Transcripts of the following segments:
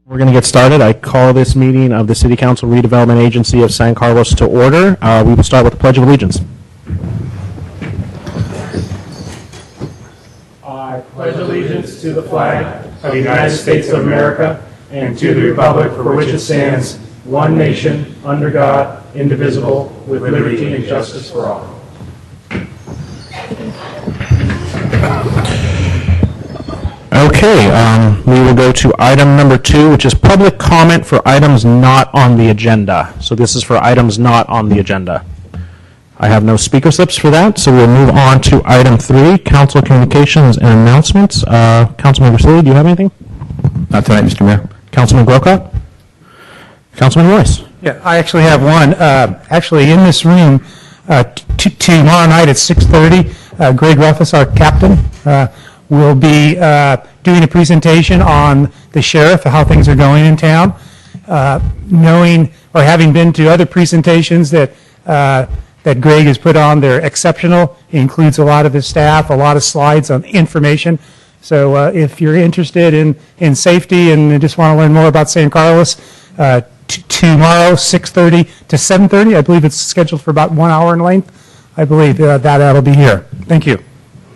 We're going to get started. I call this meeting of the City Council Redevelopment Agency of San Carlos to order. We will start with the Pledge of Allegiance. I pledge allegiance to the flag of the United States of America and to the republic for which it stands, one nation, under God, indivisible, with liberty and justice for all. Okay, we will go to item number 2, which is public comment for items not on the agenda. So this is for items not on the agenda. I have no speaker slips for that, so we'll move on to item 3, council communications and announcements. Councilman Vasily, do you have anything? Not tonight, Mr. Mayor. Councilman Grocott? Councilman Royce? Yeah, I actually have one. Actually, in this room, tomorrow night at 6:30, Greg Ruffus, our captain, will be doing a presentation on the sheriff, how things are going in town. Knowing or having been to other presentations that Greg has put on, they're exceptional. It includes a lot of his staff, a lot of slides on information. So if you're interested in safety and just want to learn more about San Carlos, tomorrow, 6:30 to 7:30, I believe it's scheduled for about 1 hour in length. I believe that'll be here. Thank you.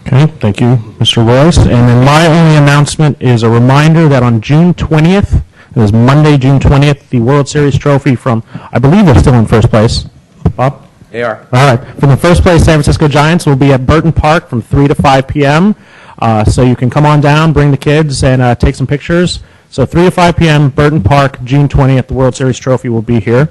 Okay, thank you, Mr. Royce. And then my only announcement is a reminder that on June 20th, it is Monday, June 20th, the World Series trophy from, I believe they're still in first place. Bob? They are. All right. From the first place San Francisco Giants will be at Burton Park from 3 to 5 p.m. So you can come on down, bring the kids, and take some pictures. So 3 to 5 p.m., Burton Park, June 20th, the World Series trophy will be here.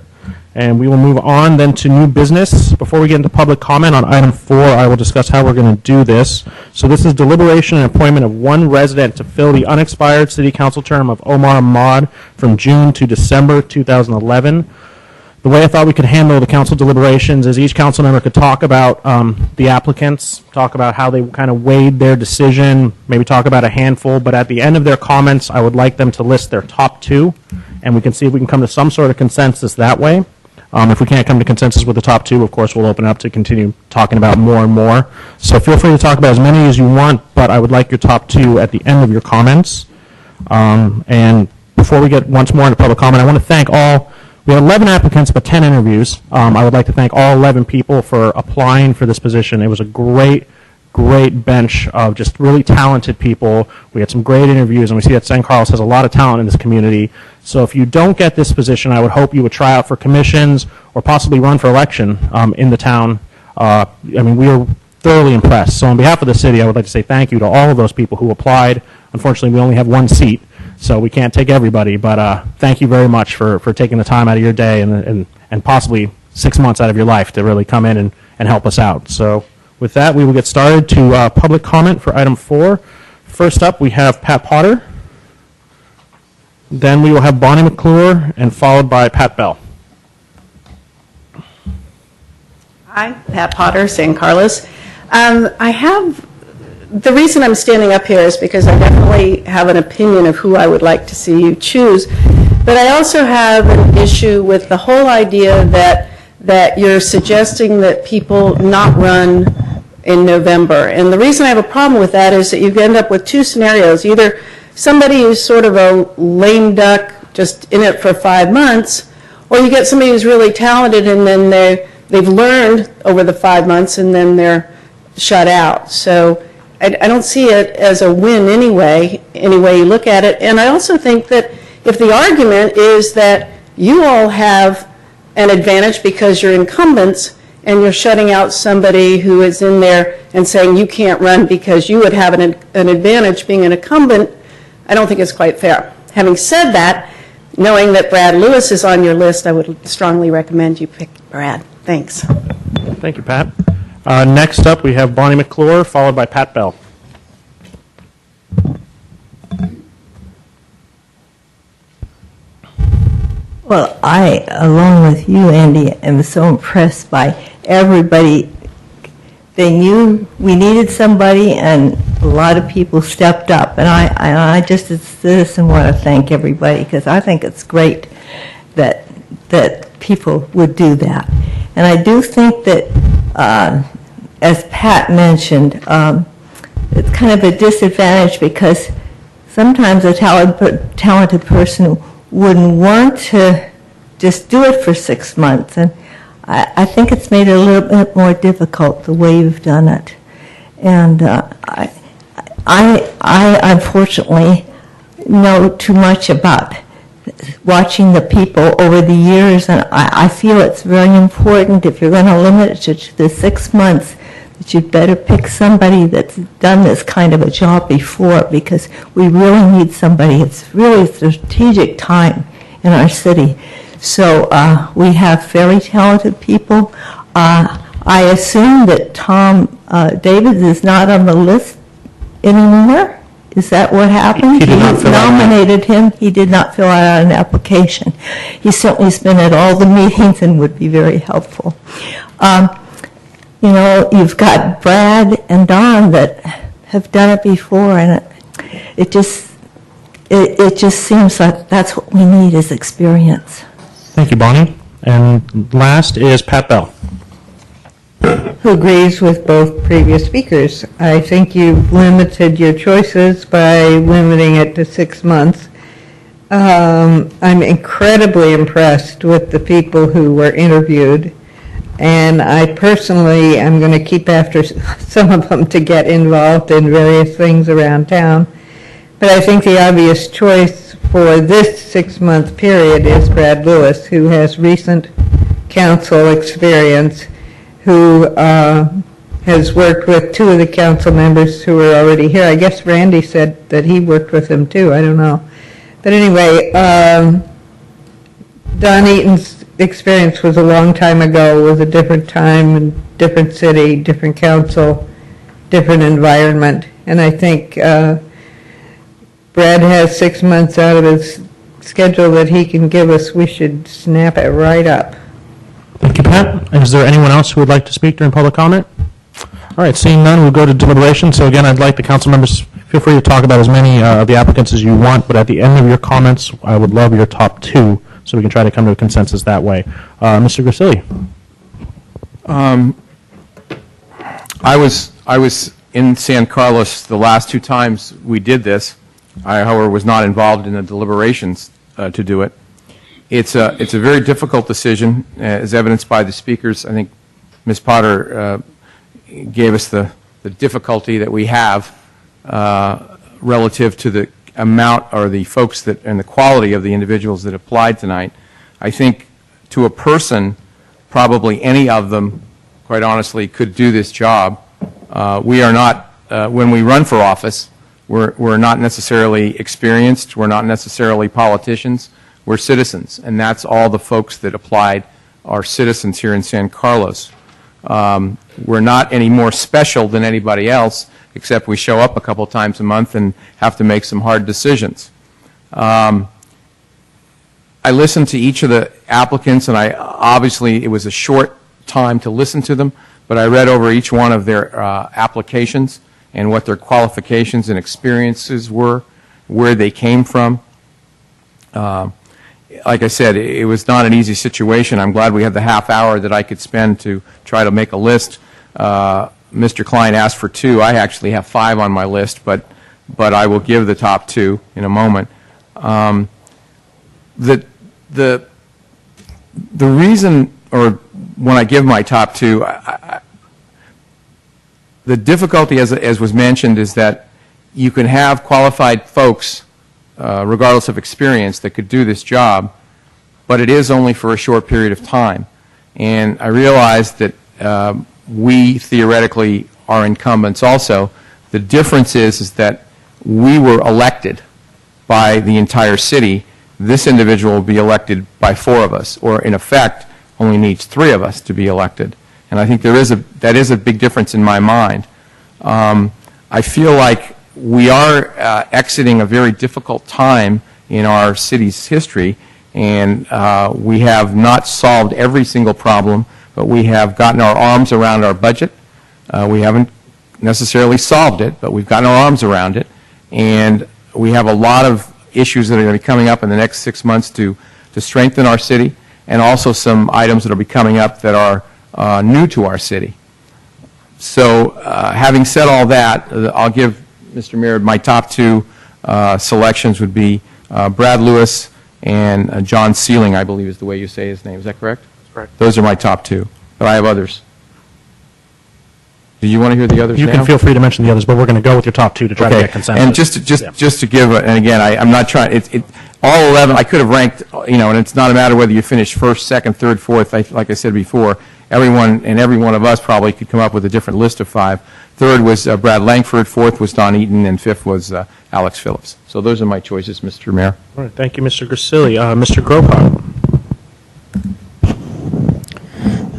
And we will move on then to new business. Before we get into public comment on item 4, I will discuss how we're going to do this. So this is deliberation and appointment of one resident to fill the unexpired city council term of Omar Ahmad from June to December 2011. The way I thought we could handle the council deliberations is each council member could talk about the applicants, talk about how they kind of weighed their decision, maybe talk about a handful, but at the end of their comments, I would like them to list their top 2, and we can see if we can come to some sort of consensus that way. If we can't come to consensus with the top 2, of course, we'll open up to continue talking about more and more. So feel free to talk about as many as you want, but I would like your top 2 at the end of your comments. And before we get once more into public comment, I want to thank all. We had 11 applicants, but 10 interviews. I would like to thank all 11 people for applying for this position. It was a great bench of just really talented people. We had some great interviews, and we see that San Carlos has a lot of talent in this community. So if you don't get this position, I would hope you would try out for commissions or possibly run for election in the town. I mean, we were thoroughly impressed. So on behalf of the city, I would like to say thank you to all of those people who applied. Unfortunately, we only have one seat, so we can't take everybody, but thank you very much for taking the time out of your day and possibly 6 months out of your life to really come in and help us out. So with that, we will get started to public comment for item 4. First up, we have Pat Potter. Then we will have Bonnie McClure, and followed by Pat Bell. Hi, Pat Potter, San Carlos. The reason I'm standing up here is because I definitely have an opinion of who I would like to see you choose, but I also have an issue with the whole idea that you're suggesting that people not run in November. And the reason I have a problem with that is that you end up with 2 scenarios. Either somebody who's sort of a lame duck, just in it for 5 months, or you get somebody who's really talented and then they've learned over the 5 months and then they're shut out. So I don't see it as a win anyway, any way you look at it. And I also think that if the argument is that you all have an advantage because you're incumbents and you're shutting out somebody who is in there and saying you can't run because you would have an advantage being an incumbent, I don't think it's quite fair. Having said that, knowing that Brad Lewis is on your list, I would strongly recommend you pick Brad. Thanks. Thank you, Pat. Next up, we have Bonnie McClure, followed by Pat Bell. Well, I, along with you, Andy, am so impressed by everybody. They knew we needed somebody, and a lot of people stepped up. And I just, as a citizen, want to thank everybody, because I think it's great that people would do that. And I do think that, as Pat mentioned, it's kind of a disadvantage because sometimes a talented person wouldn't want to just do it for 6 months. And I think it's made it a little bit more difficult the way you've done it. And I unfortunately know too much about watching the people over the years, and I feel it's very important, if you're going to limit it to the 6 months, that you'd better pick somebody that's done this kind of a job before, because we really need somebody. It's really a strategic time in our city. So we have fairly talented people. I assume that Tom Davids is not on the list anymore? Is that what happened? He did not fill out an nominated him. He did not fill out an application. He certainly's been at all the meetings and would be very helpful. You know, you've got Brad and Don that have done it before, and it just seems like that's what we need is experience. Thank you, Bonnie. And last is Pat Bell. Who agrees with both previous speakers. I think you've limited your choices by limiting it to 6 months. I'm incredibly impressed with the people who were interviewed, and I personally am going to keep after some of them to get involved in various things around town. But I think the obvious choice for this 6-month period is Brad Lewis, who has recent council experience, who has worked with 2 of the council members who are already here. I guess Randy said that he worked with him too. I don't know. But anyway, Don Eaton's experience was a long time ago, with a different time and different city, different council, different environment. And I think Brad has 6 months out of his schedule that he can give us. We should snap it right up. Thank you, Pat. And is there anyone else who would like to speak during public comment? All right, seeing none, we'll go to deliberation. So again, I'd like the council members, feel free to talk about as many of the applicants as you want, but at the end of your comments, I would love your top 2, so we can try to come to a consensus that way. Mr. Grisilli. I was in San Carlos the last 2 times we did this. I, however, was not involved in the deliberations to do it. It's a very difficult decision, as evidenced by the speakers. I think Ms. Potter gave us the difficulty that we have relative to the amount or the folks that and the quality of the individuals that applied tonight. I think to a person, probably any of them, quite honestly, could do this job. We are not, when we run for office, we're not necessarily experienced. We're not necessarily politicians. We're citizens, and that's all the folks that applied are citizens here in San Carlos. We're not any more special than anybody else, except we show up a couple times a month and have to make some hard decisions. I listened to each of the applicants, and obviously it was a short time to listen to them, but I read over each one of their applications and what their qualifications and experiences were, where they came from. Like I said, it was not an easy situation. I'm glad we had the half hour that I could spend to try to make a list. Mr. Klein asked for 2. I actually have 5 on my list, but I will give the top 2 in a moment. The reason, or when I give my top 2, the difficulty, as was mentioned, is that you can have qualified folks, regardless of experience, that could do this job, but it is only for a short period of time. And I realize that we theoretically are incumbents also. The difference is that we were elected by the entire city. This individual will be elected by 4 of us, or in effect only needs 3 of us to be elected. And I think that is a big difference in my mind. I feel like we are exiting a very difficult time in our city's history, and we have not solved every single problem, but we have gotten our arms around our budget. We haven't necessarily solved it, but we've gotten our arms around it, and we have a lot of issues that are going to be coming up in the next 6 months to strengthen our city, and also some items that will be coming up that are new to our city. So having said all that, I'll give Mr. Mayor my top 2 selections would be Brad Lewis and John Sealing, I believe is the way you say his name. Is that correct? Correct. Those are my top two, but I have others. Do you want to hear the others You now? can feel free to mention the others, but we're going to go with your top two to try to Okay, get consensus. and just to give, and again, I'm not trying, all 11, I could have ranked, and it's not a matter whether you finish first, second, third, fourth, like I said before, every one of us probably could come up with a different list of 5. Third was Brad Langford, fourth was Don Eaton, and fifth was Alex Phillips. So those are my choices, Mr. Mayor. All right, thank you, Mr. Grisilli. Mr. Grocott.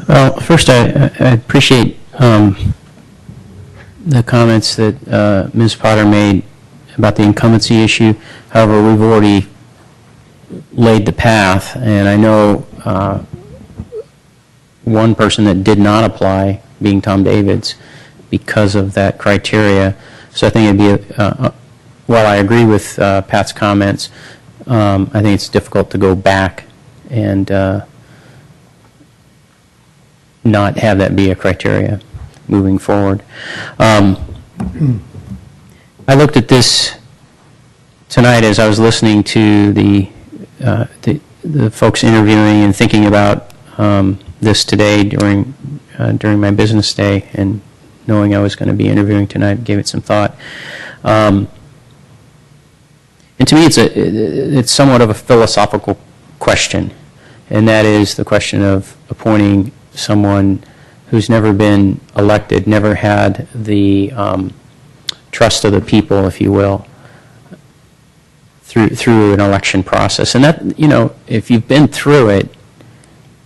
Well, first, I appreciate the comments that Ms. Potter made about the incumbency issue. However, we've already laid the path, and I know one person that did not apply, being Tom Davids, because of that criteria. So I think it'd be, while I agree with Pat's comments, I think it's difficult to go back and not have that be a criteria moving forward. I looked at this tonight as I was listening to the folks interviewing and thinking about this today during my business day, and knowing I was going to be interviewing tonight, gave it some thought. And to me, it's somewhat of a philosophical question, and that is the question of appointing someone who's never been elected, never had the trust of the people, if you will, through an election process. And that, if you've been through it,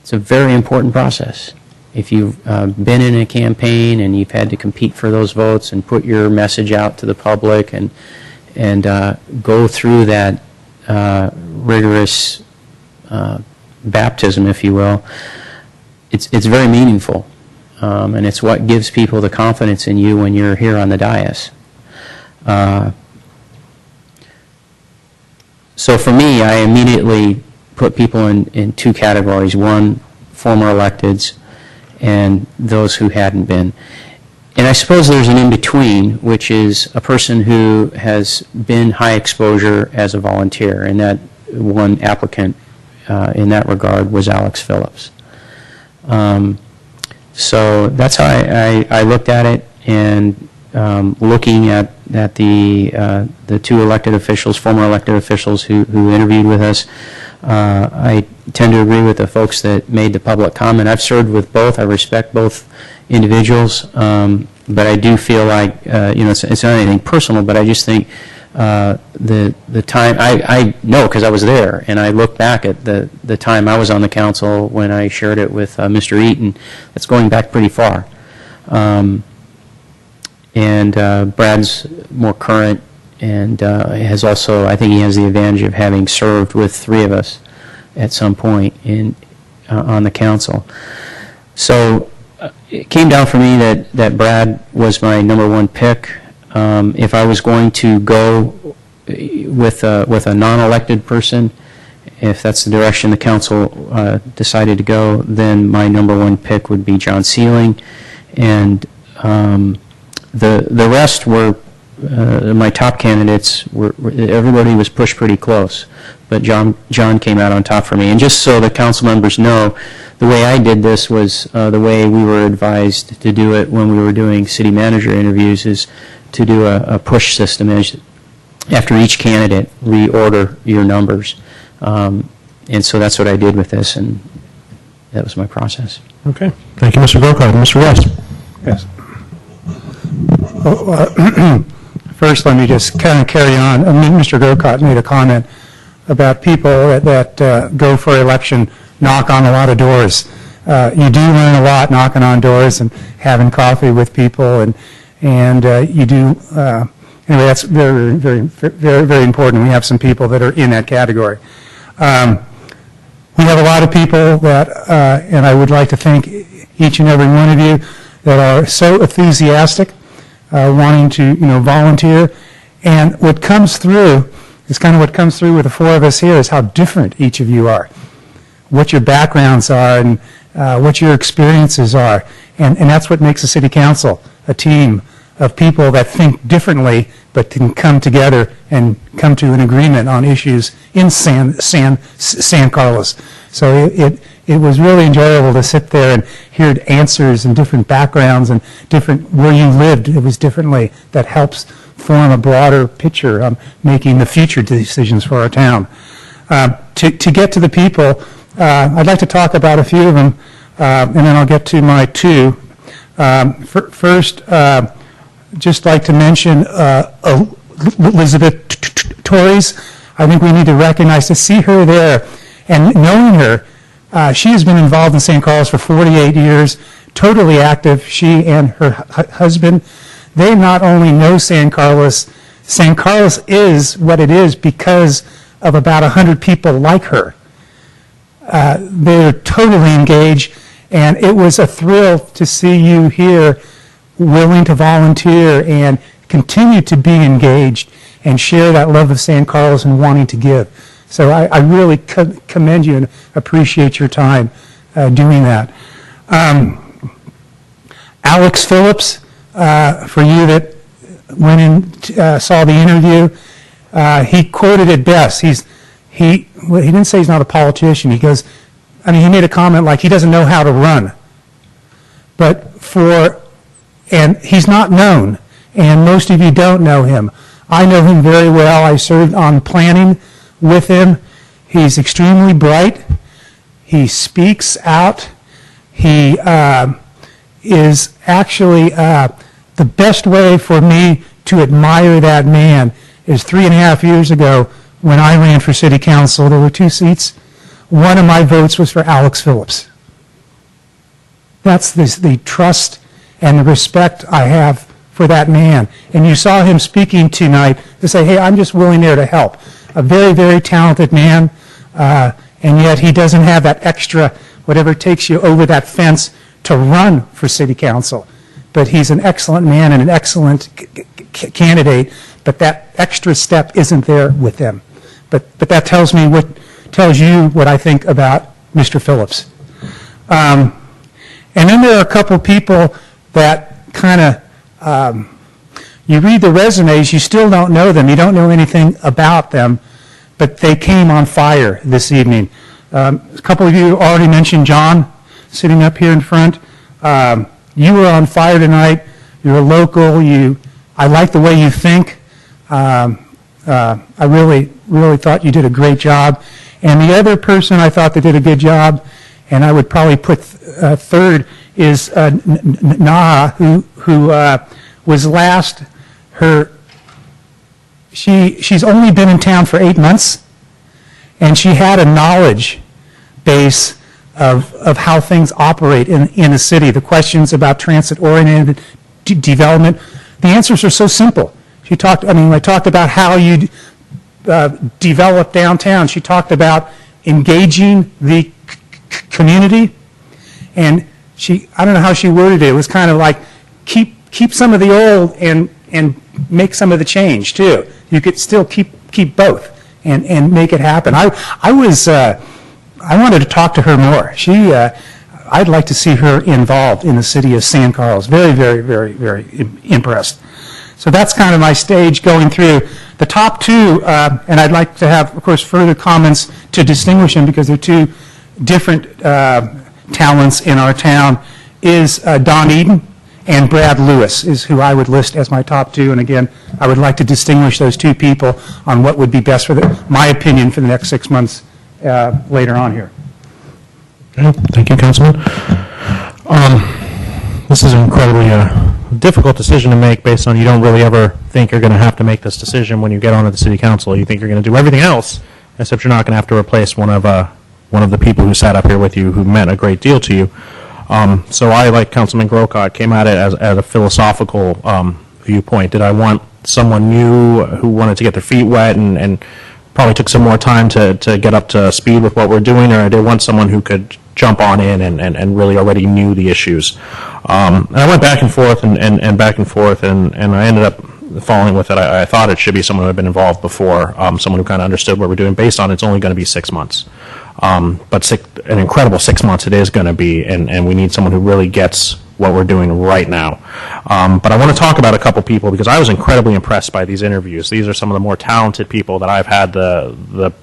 it's a very important process. If you've been in a campaign and you've had to compete for those votes and put your message out to the public and go through that rigorous baptism, if you will, it's very meaningful. And it's what gives people the confidence in you when you're here on the dais. So for me, I immediately put people in 2 categories. One, former electeds, and those who hadn't been. And I suppose there's an in-between, which is a person who has been high exposure as a volunteer, and that one applicant in that regard was Alex Phillips. So that's how I looked at it, and looking at the 2 elected officials, former elected officials who interviewed with us, I tend to agree with the folks that made the public comment. I've served with both. I respect both individuals, but I do feel like it's not anything personal, but I just think the time, I know because I was there, and I look back at the time I was on the council when I shared it with Mr. Eaton. That's going back pretty far. And Brad's more current, and has also, I think he has the advantage of having served with 3 of us at some point on the council. So it came down for me that Brad was my number 1 pick. If I was going to go with a non-elected person, if that's the direction the council decided to go, then my number 1 pick would be John Sealing, and the rest were my top candidates. Everybody was pushed pretty close, but John came out on top for me. And just so the council members know, the way I did this was the way we were advised to do it when we were doing city manager interviews, is to do a push system. After each candidate, reorder your numbers. And so that's what I did with this, and that was my process. Okay. Thank you, Mr. Grocott. Mr. West. Yes. First, let me just kind of carry on. Mr. Grocott made a comment about people that go for election, knock on a lot of doors. You do learn a lot knocking on doors and having coffee with people, and you do. Anyway, that's very, very, very, very important. We have some people that are in that category. We have a lot of people that, and I would like to thank each and every one of you that are so enthusiastic, wanting to, volunteer. And what comes through is kind of what comes through with the 4 of us here is how different each of you are, what your backgrounds are, and what your experiences are. And that's what makes a city council a team of people that think differently but can come together and come to an agreement on issues in San Carlos. So it was really enjoyable to sit there and hear answers and different backgrounds and different where you lived. It was differently. That helps form a broader picture on making the future decisions for our town. To get to the people, I'd like to talk about a few of them, and then I'll get to my two. First, just like to mention Elizabeth Torres. I think we need to recognize, to see her there and knowing her. She has been involved in San Carlos for 48 years, totally active. She and her husband, they not only know San Carlos is what it is because of about 100 people like her. They're totally engaged, and it was a thrill to see you here willing to volunteer and continue to be engaged and share that love of San Carlos and wanting to give. So I really commend you and appreciate your time doing that. Alex Phillips, for you that went and saw the interview, he quoted it best. He didn't say he's not a politician. He goes, he made a comment like he doesn't know how to run. And he's not known, and most of you don't know him. I know him very well. I served on planning with him. He's extremely bright. He speaks out. He is actually the best way for me to admire that man is 3.5 years ago when I ran for city council. There were 2 seats. One of my votes was for Alex Phillips. That's the trust and the respect I have for that man. And you saw him speaking tonight to say, hey, I'm just willing there to help. A very, very talented man, and yet he doesn't have that extra, whatever takes you over that fence to run for city council. But he's an excellent man and an excellent candidate, but that extra step isn't there with him. But that tells you what I think about Mr. Phillips. And then there are a couple people that kind of, you read the resumes, you still don't know them, you don't know anything about them, but they came on fire this evening. A couple of you already mentioned John, sitting up here in front. You were on fire tonight. You're a local. I like the way you think. I really, really thought you did a great job. And the other person I thought that did a good job, and I would probably put third, is Naha, who was last. She's only been in town for 8 months, and she had a knowledge base of how things operate in a city. The questions about transit-oriented development, the answers are so simple. I talked about how you develop downtown. She talked about engaging the community, and I don't know how she worded it. It was kind of like keep some of the old and make some of the change too. You could still keep both and make it happen. I wanted to talk to her more. I'd like to see her involved in the city of San Carlos. Very, very, very, very impressed. So that's kind of my stage going through. The top two, and I'd like to have, of course, further comments to distinguish them because they're two different talents in our town, is Don Eden and Brad Lewis is who I would list as my top two. And again, I would like to distinguish those two people on what would be best for my opinion for the next 6 months later on here. Okay, thank you, Councilman. This is an incredibly difficult decision to make based on you don't really ever think you're going to have to make this decision when you get onto the city council. You think you're going to do everything else, except you're not going to have to replace one of the people who sat up here with you who meant a great deal to you. So I, like Councilman Grocott, came at it as a philosophical viewpoint. Did I want someone new who wanted to get their feet wet and probably took some more time to get up to speed with what we're doing, or did I want someone who could jump on in and really already knew the issues? And I went back and forth and back and forth, and I ended up falling with it. I thought it should be someone who had been involved before, someone who kind of understood what we're doing based on it's only going to be 6 months. But an incredible 6 months it is going to be, and we need someone who really gets what we're doing right now. But I want to talk about a couple people because I was incredibly impressed by these interviews. These are some of the more talented people that I've had the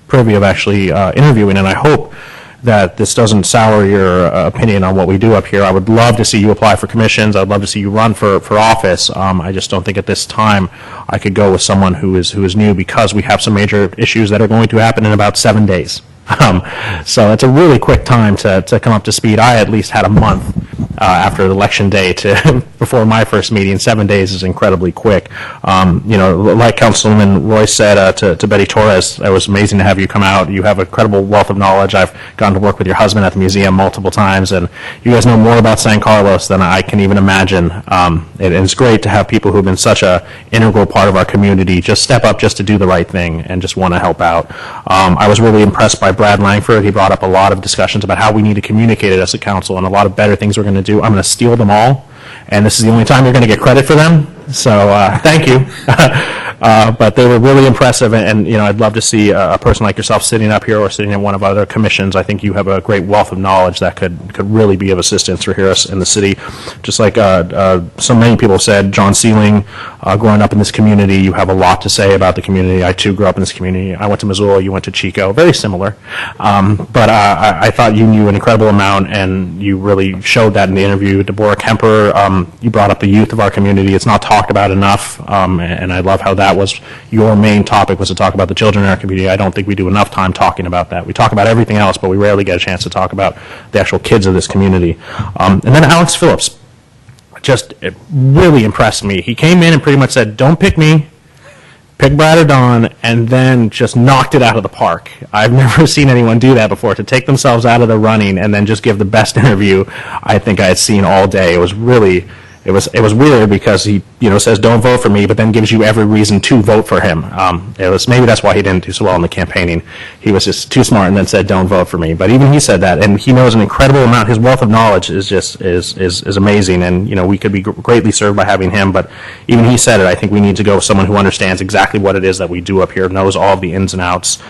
privy of actually interviewing, and I hope that this doesn't sour your opinion on what we do up here. I would love to see you apply for commissions. I'd love to see you run for office. I just don't think at this time I could go with someone who is new because we have some major issues that are going to happen in about 7 days. So it's a really quick time to come up to speed. I at least had a month after election day to before my first meeting. 7 days is incredibly quick. Like Councilman Royce said to Betty Torres, it was amazing to have you come out. You have a incredible wealth of knowledge. I've gotten to work with your husband at the museum multiple times, and you guys know more about San Carlos than I can even imagine. And it's great to have people who have been such a integral part of our community just step up just to do the right thing and just want to help out. I was really impressed by Brad Langford. He brought up a lot of discussions about how we need to communicate it as a council and a lot of better things we're going to do. I'm going to steal them all, and this is the only time you're going to get credit for them. So thank you. But they were really impressive, and I'd love to see a person like yourself sitting up here or sitting in one of our other commissions. I think you have a great wealth of knowledge that could really be of assistance for here in the city. Just like so many people said, John Sealing, growing up in this community, you have a lot to say about the community. I too grew up in this community. I went to Missoula, you went to Chico, very similar. But I thought you knew an incredible amount, and you really showed that in the interview. Deborah Kemper, you brought up the youth of our community. It's not talked about enough, and I love how that was your main topic, was to talk about the children in our community. I don't think we do enough time talking about that. We talk about everything else, but we rarely get a chance to talk about the actual kids of this community. And then Alex Phillips, it really impressed me. He came in and pretty much said, don't pick me, pick Brad or Don, and then just knocked it out of the park. I've never seen anyone do that before, to take themselves out of the running and then just give the best interview I think I had seen all day. It was really... It was weird because he says don't vote for me, but then gives you every reason to vote for him. Maybe that's why he didn't do so well in the campaigning. He was just too smart and then said don't vote for me. But even he said that, and he knows an incredible amount. His wealth of knowledge is just is amazing, and we could be greatly served by having him. But even he said it. I think we need to go with someone who understands exactly what it is that we do up here, knows all of the ins and outs.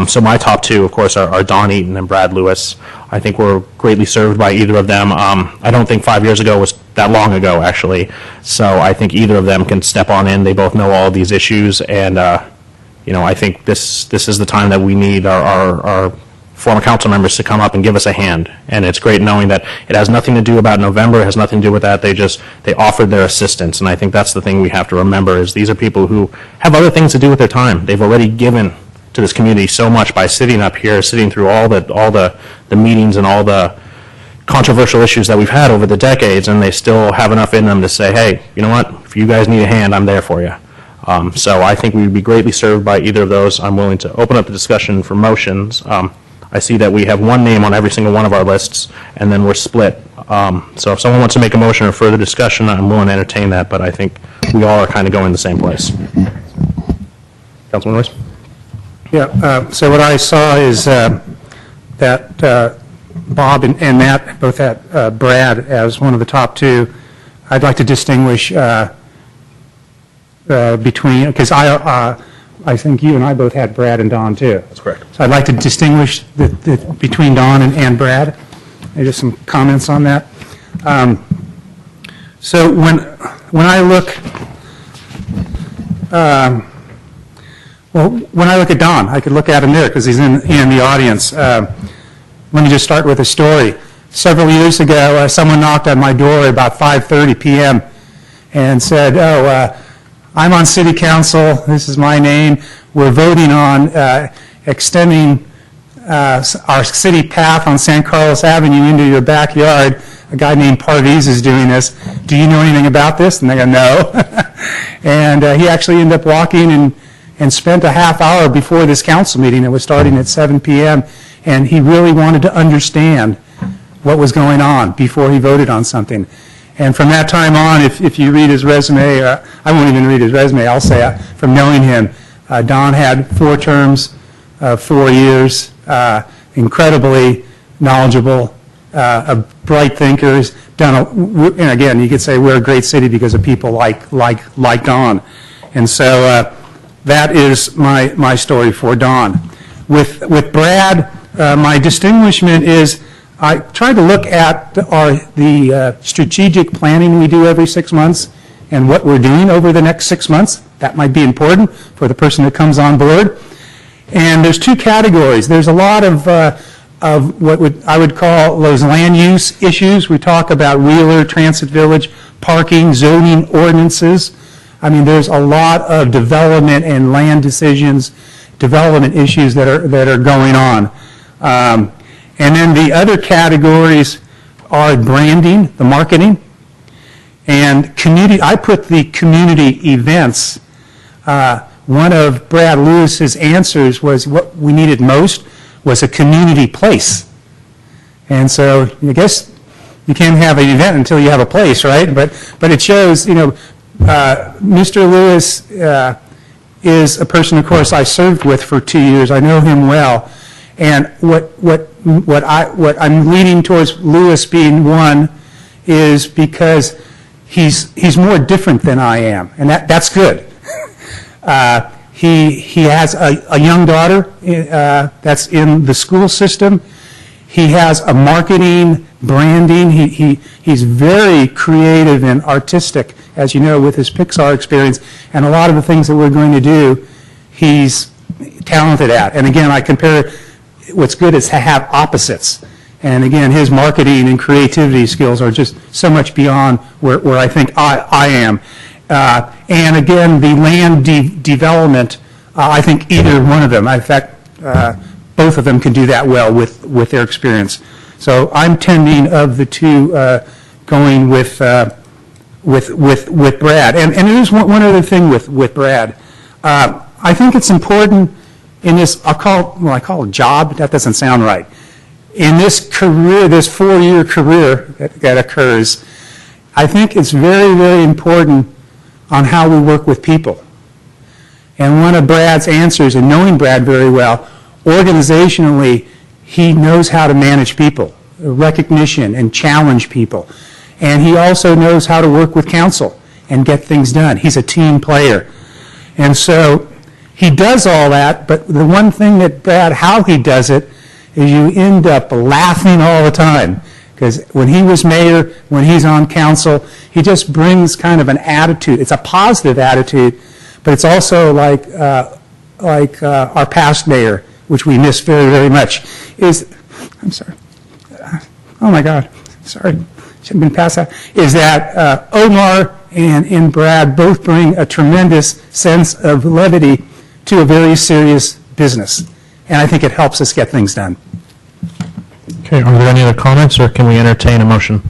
So my top two, of course, are Don Eaton and Brad Lewis. I think we're greatly served by either of them. I don't think 5 years ago was that long ago, actually. So I think either of them can step on in. They both know all these issues, and I think this is the time that we need our former council members to come up and give us a hand. And it's great knowing that it has nothing to do about November. It has nothing to do with that. They offered their assistance, and I think that's the thing we have to remember, is these are people who have other things to do with their time. They've already given to this community so much by sitting up here, sitting through all the meetings and all the controversial issues that we've had over the decades, and they still have enough in them to say, hey, you know what, if you guys need a hand, I'm there for you. So I think we'd be greatly served by either of those. I'm willing to open up the discussion for motions. I see that we have one name on every single one of our lists, and then we're split. So if someone wants to make a motion or further discussion, I'm willing to entertain that, but I think we all are kind of going the same place. Councilman Royce? Yeah, so what I saw is that Bob and Matt both had Brad as one of the top two. I'd like to distinguish between, because I think you and I both had Brad and Don too. That's correct. So I'd like to distinguish between Don and Brad. Maybe some comments on that. So when I look, when I look at Don, I could look at him there because he's in the audience. Let me just start with a story. Several years ago, someone knocked on my door at about 5:30 p.m. and said, I'm on city council, this is my name, we're voting on extending our city path on San Carlos Avenue into your backyard. A guy named Parviz is doing this. Do you know anything about this? And they go, no. And he actually ended up walking and spent a half hour before this council meeting that was starting at 7 p.m., and he really wanted to understand what was going on before he voted on something. And from that time on, if you read his resume, I won't even read his resume, I'll say from knowing him, Don had 4 terms, 4 years, incredibly knowledgeable, a bright thinker, and again, you could say we're a great city because of people like Don. And so that is my story for Don. With Brad, my distinguishment is I tried to look at the strategic planning we do every 6 months and what we're doing over the next 6 months. That might be important for the person that comes on board. And there's two categories. There's a lot of what I would call those land use issues. We talk about Wheeler, Transit Village, parking, zoning ordinances. I mean, there's a lot of development and land decisions, development issues that are going on. And then the other categories are branding, the marketing, and community. I put the community events. One of Brad Lewis's answers was what we needed most was a community place. And so I guess you can't have an event until you have a place, right? But it shows, Mr. Lewis is a person, of course, I served with for 2 years. I know him well. And what I'm leaning towards Lewis being one is because he's more different than I am, and that's good. He has a young daughter that's in the school system. He has a marketing, branding. He's very creative and artistic, as you know, with his Pixar experience. And a lot of the things that we're going to do, he's talented at. And again, I compare what's good is to have opposites. And again, his marketing and creativity skills are just so much beyond where I think I am. And again, the land development, I think either one of them, in fact, both of them can do that well with their experience. So I'm tending of the two going with Brad. And there's one other thing with Brad. I think it's important in this, I call it job. That doesn't sound right. In this career, this 4-year career that occurs, I think it's very, very important on how we work with people. And one of Brad's answers, and knowing Brad very well, organizationally, he knows how to manage people, recognition and challenge people. And he also knows how to work with council and get things done. He's a team player. And so he does all that, but the one thing that Brad, how he does it, is you end up laughing all the time. Because when he was mayor, when he's on council, he just brings kind of an attitude. It's a positive attitude, but it's also like our past mayor, which we miss very, very much, I'm sorry. Oh my God, sorry, should have been past that. Is that Omar and Brad both bring a tremendous sense of levity to a very serious business. And I think it helps us get things done. Okay, are there any other comments, or can we entertain a motion?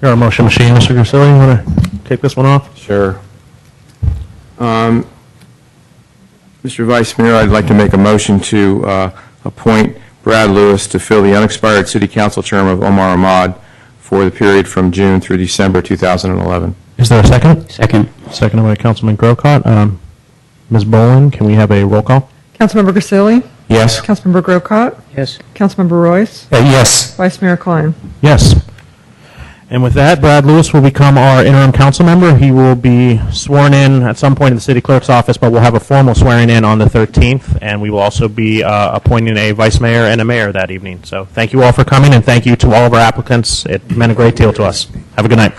You're our motion machine, Mr. Grisilli. You want to take this one off? Sure. Mr. Vice Mayor, I'd like to make a motion to appoint Brad Lewis to fill the unexpired City Council term of Omar Ahmad for the period from June through December 2011. Is there a second? Second. Seconded by Councilman Grocott. Ms. Boland, can we have a roll call? Councilmember Grisilli? Yes. Councilmember Grocott? Yes. Councilmember Royce? Yes. Vice Mayor Klein? Yes. And with that, Brad Lewis will become our interim council member. He will be sworn in at some point in the city clerk's office, but we'll have a formal swearing in on the 13th, and we will also be appointing a vice mayor and a mayor that evening. So thank you all for coming, and thank you to all of our applicants. It meant a great deal to us. Have a good night.